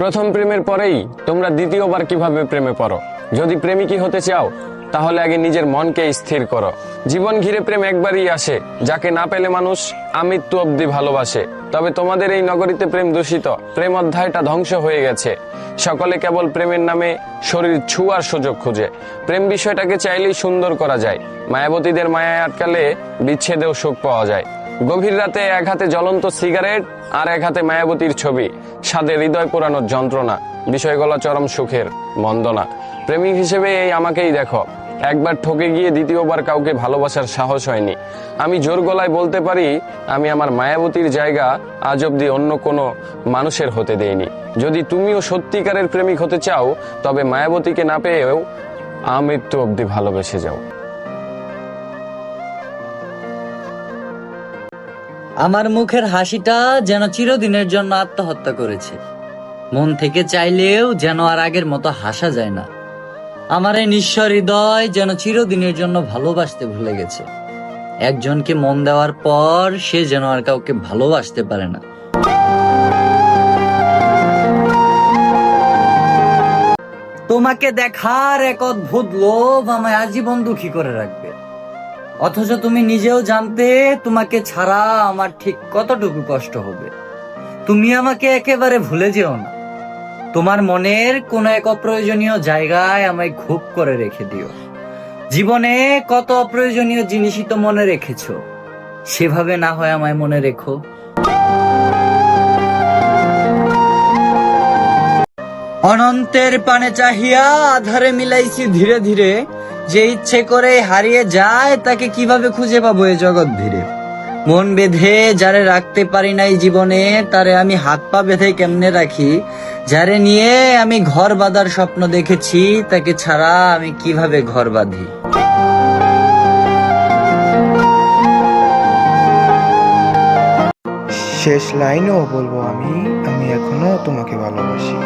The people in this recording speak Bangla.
প্রথম প্রেমের পরেই তোমরা দ্বিতীয়বার কিভাবে প্রেমে পড়ো? যদি প্রেমিকই হতে চাও তাহলে আগে নিজের মনকে স্থির করো। জীবন ঘিরে প্রেম একবারই আসে, যাকে না পেলে মানুষ আমৃত্যু অবধি ভালোবাসে। তবে তোমাদের এই নগরীতে প্রেম দূষিত, প্রেম অধ্যায়টা ধ্বংস হয়ে গেছে। সকলে কেবল প্রেমের নামে শরীর ছুঁয়ার সুযোগ খুঁজে। প্রেম বিষয়টাকে চাইলেই সুন্দর করা যায়। মায়াবতীদের মায়ায় আটকালে বিচ্ছেদেও সুখ পাওয়া যায়। গভীর রাতে এক হাতে জ্বলন্ত সিগারেট আর এক হাতে মায়াবতীর ছবি, স্বাদে হৃদয় পোড়ানোর যন্ত্রণা, বিষয়গুলো চরম সুখের বন্দনা। প্রেমিক হিসেবে এই আমাকেই দেখো, একবার ঠকে গিয়ে দ্বিতীয়বার কাউকে ভালোবাসার সাহস হয়নি। আমি জোর গলায় বলতে পারি, আমি আমার মায়াবতীর জায়গা আজ অব্দি অন্য কোনো মানুষের হতে দেইনি। যদি তুমিও সত্যিকারের প্রেমিক হতে চাও, তবে মায়াবতীকে না পেয়েও আমৃত্যু অব্দি ভালোবেসে যাও। আমার মুখের হাসিটা যেন চিরদিনের জন্য আত্মহত্যা করেছে। মন থেকে চাইলেও যেন আর আগের মতো হাসা যায় না। আমার এই নিঃস্ব হৃদয় যেন চিরদিনের জন্য ভালোবাসতে ভুলে গেছে। একজনকে মন দেওয়ার পর সে যেন আর কাউকে ভালোবাসতে পারে না। তোমাকে দেখার এক অদ্ভুত লোভ আমায় আজীবন দুঃখী করে রাখবে। অথচ তুমি নিজেও জানতে তোমাকে ছাড়া আমার ঠিক কতটুকু কষ্ট হবে। তুমি আমাকে একেবারে ভুলে যেও না। তোমার মনের কোন এক অপ্রয়োজনীয় জায়গায় আমায় খুব করে রেখে দিও। জীবনে কত অপ্রয়োজনীয় জিনিসই তো মনে রেখেছো, সেভাবে না হয় আমায় মনে রেখো। অনন্তের পানে চাহিয়া আধারে মিলাইছি ধীরে ধীরে, যে ইচ্ছে করে হারিয়ে যায় তাকে কিভাবে খুঁজে পাবো এ জগৎ ধীরে। মন বেঁধে যারে রাখতে পারি নাই জীবনে, তারে আমি হাত পা বেঁধে কেমনে রাখি। যারে নিয়ে আমি ঘর বাঁধার স্বপ্ন দেখেছি, তাকে ছাড়া আমি কিভাবে ঘর বাঁধি। শেষ লাইনও বলবো আমি, আমি এখনো তোমাকে ভালোবাসি।